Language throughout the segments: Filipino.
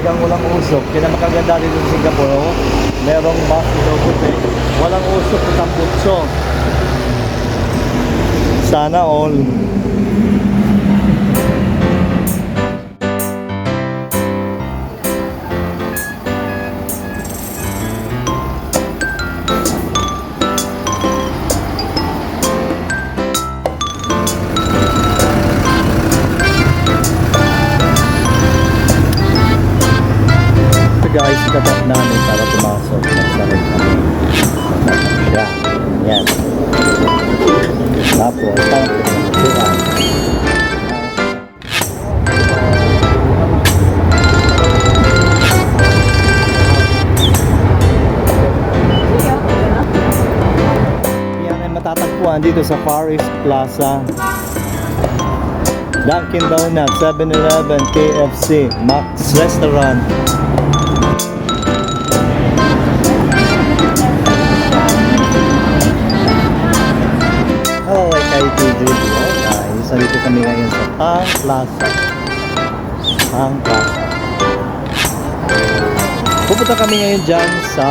talagang walang usok. Kaya makaganda dito sa Singapore, oh. Merong bus dito puti. Walang usok at tambutso. Sana all. Guys, itatap namin para pumasok ng sarap kami. Yan. Yan. Tapos, parang pinagpuan. Yan ay matatagpuan dito sa Far East Plaza. Dunkin Donuts, 7-Eleven, KFC, Max Restaurant. Hello, guys, dito kami ngayon sa Pang Plaza. Pang Plaza. Pupunta kami ngayon dyan sa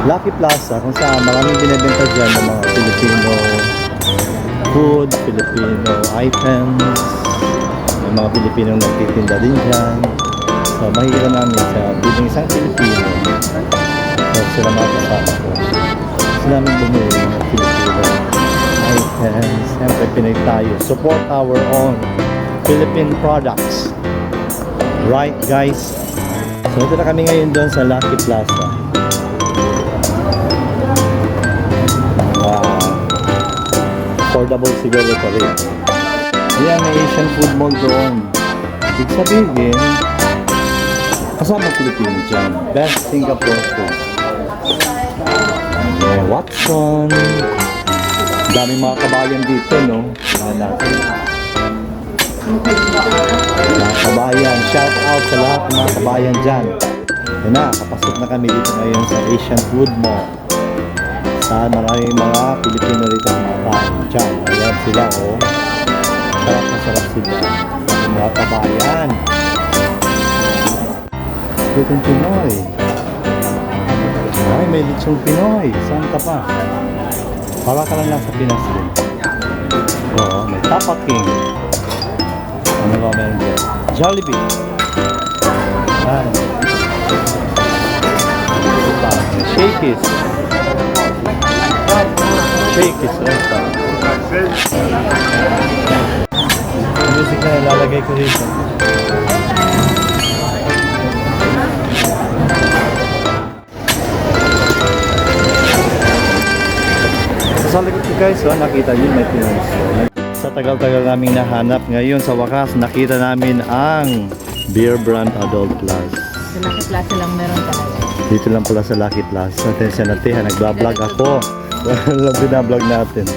Lucky Plaza kung saan maraming binibenta dyan ng mga Filipino food, Filipino items. May mga Pilipino nagtitinda din dyan. So makikita namin sa bilang isang Filipino. So sila makasama ko. Sila namin bumili ng mga Filipino items. Siyempre Pinoy tayo. Support our own Philippine products. Right guys? So ito na kami ngayon doon sa Lucky Plaza. Affordable siguro ito rin. Ayan, may Asian food mall doon. Ibig sabihin, kasama Pilipino dyan. Best Singapore food. May Watson. Daming mga kabayan dito, no? Tingnan natin. Mga kabayan. Shout out sa lahat ng mga kabayan dyan. Yan na, kapasok na kami dito ngayon sa Asian food mall. Saan maraming mga Pilipino rito mga tao dyan. Ayan sila, oh. Sarap na sarap sila. Mga kabayan. Litong Pinoy. Ay, may litsong Pinoy. Saan ka pa? Para ka lang nasa Pinas din. Oo, may Tapa King. Ano ba meron dyan? Jollibee. Ayan. May Shakey's. Shakey's restaurant. Music na ilalagay ko dito. Sa likod ko guys, nakita yun may Pinoy. Sa tagal-tagal naming nahanap, ngayon sa wakas nakita namin ang Beer Brand Adult Plus. Sa Lucky Plaza lang meron talaga. Dito lang pala sa Lucky Plaza. Atensya natin, nagbablog ako. Walang binablog natin.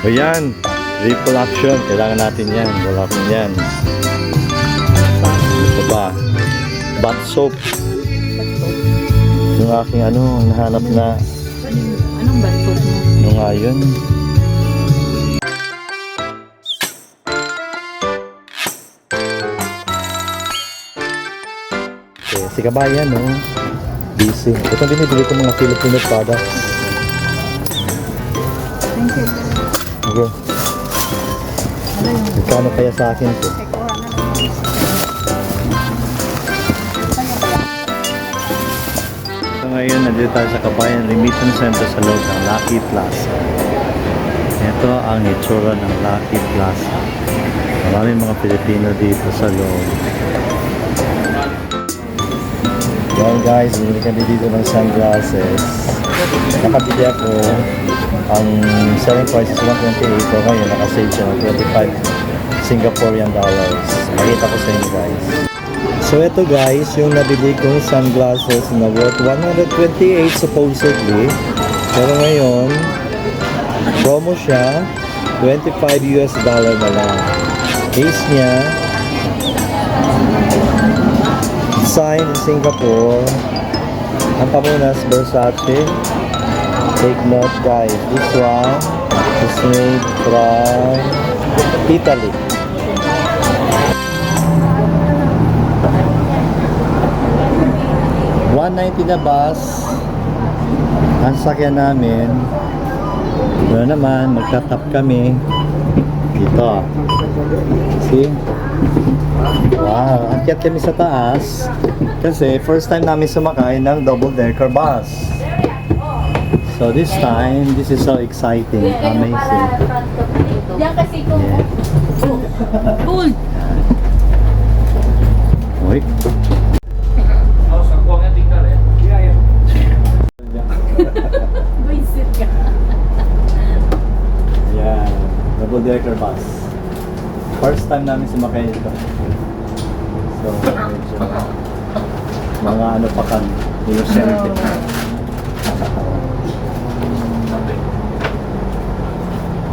O yan, triple action. Kailangan natin yan. Wala ko yan. Ito ba? Bath soap. Yung aking nahanap na. Anong bath soap mo? Yung nga yun. Okay, si kabayan, no? Busy. Ito binibili ko mga Filipino products. Thank you. Okay. Magkano kaya sa akin ito? So ngayon, nandito tayo sa Kabayan Remittance Center sa loob ng Lucky Plaza. Ito ang itsura ng Lucky Plaza. Maraming mga Pilipino dito sa loob. Well guys, bumili kami dito ng sunglasses. Nakabili ako. Ang selling price is 128. So ngayon, nakasave siya ng 25 Singaporean dollars. Makita ko sa inyo guys. So ito guys, yung nabili kong sunglasses na worth 128 supposedly. Pero ngayon, promo siya, 25 US dollar na lang. Case niya, design in Singapore. Ang pamunas, Versace. Take note guys, this one is made from Italy. 190 na bus. Ang sakyan namin. Doon naman, magtatap kami. Dito. See? Wow, akyat kami sa taas. Kasi first time namin sumakay ng double-decker bus. So this time, this is so exciting. Amazing. Yan kasi kung... Yeah. Cool! Uy. Visit ka. Yeah, double-decker bus. First time namin sumakay ito. So, medyo mga ano pa kami, inosente.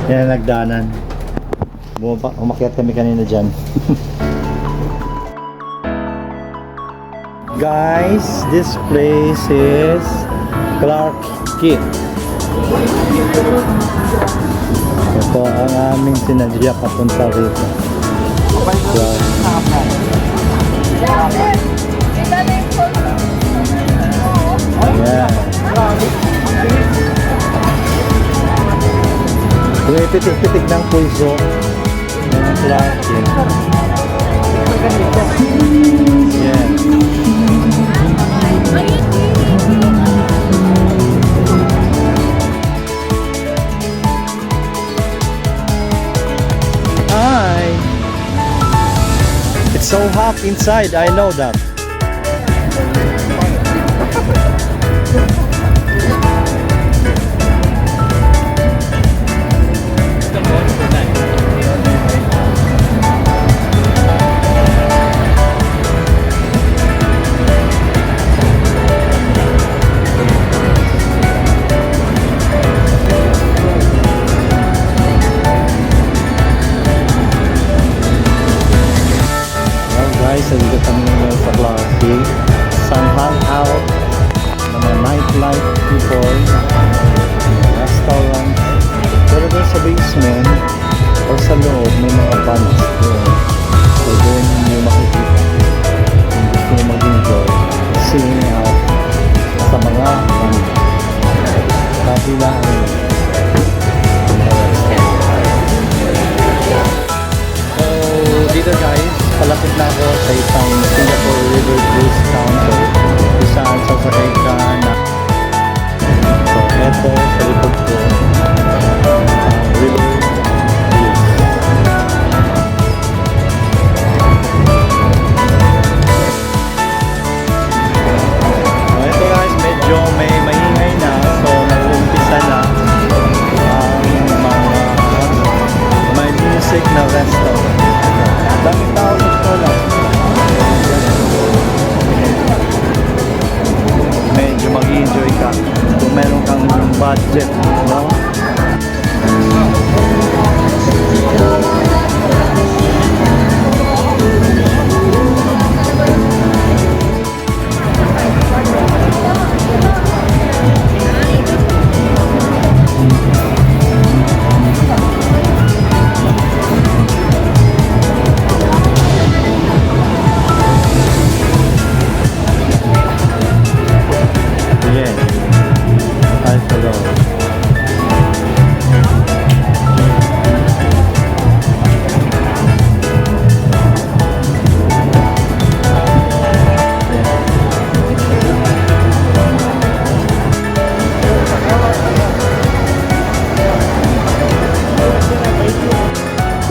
Yan ang nagdaanan. Umakyat kami kanina dyan. Guys, this place is Clark Key. Ito ang aming sinadya papunta rito. So, ayan. Tumipitik-pitik ng pulso ng Clark Key. Ayan. Hi! It's so hot inside, I know that. Guys, nandito kami ngayon sa Clark Key. Some hangout ng mga nightlife people, restaurant. Pero doon sa basement o sa loob may mga bands doon. So doon nyo makikita kung gusto nyo mag-enjoy singing out sa mga band. Kabilaan nyo. So dito guys, palapit na ako sa isang Singapore River Cruise counter kung saan sasakay ka na. So, eto sa likod ko ang River Cruise. So, eto guys, medyo may maingay na. So, nag-umpisa na ang mga music na restaurant. Daming tao sa school. Medyo mag-enjoy ka kung meron kang budget, no?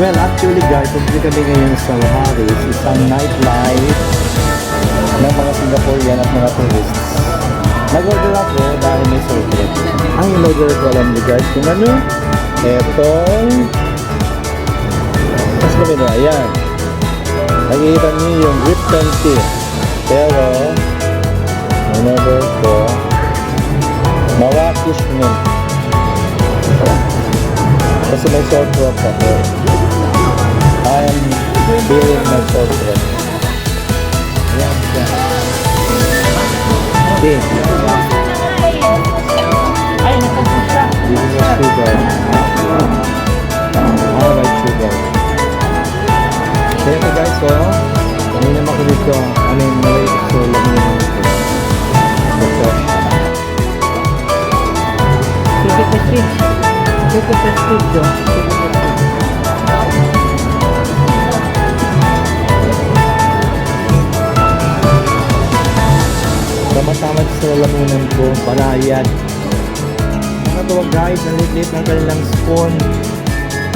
Well, actually guys, hindi kami ngayon sa Harris, isang nightlife ng mga Singaporean at mga tourists. Nag-order ako dahil may surprise. Ang in-order ko, alam niyo guys, kung ano? Etong mas kami na, ayan. Nakikita niyo yung Lipton tea. Pero in-order ko Marrakesh mint. Kasi may sore throat ako. I am feeling my sore throat. Yan, yan. Okay. Ay, nakapusa. This is a sugar. I like sugar. Kaya ito guys, oh. Kanina makulit ko. I mean, malay. So, lagi naman ito. prestige. Ito prestige yun. Tama-tama sa lalamunan ko, Banayan. Nakatuwa guys, ang liit ng kanilang spoon.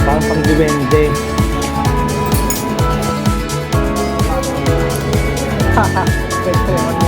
Parang pang-diwende. Haha, pwede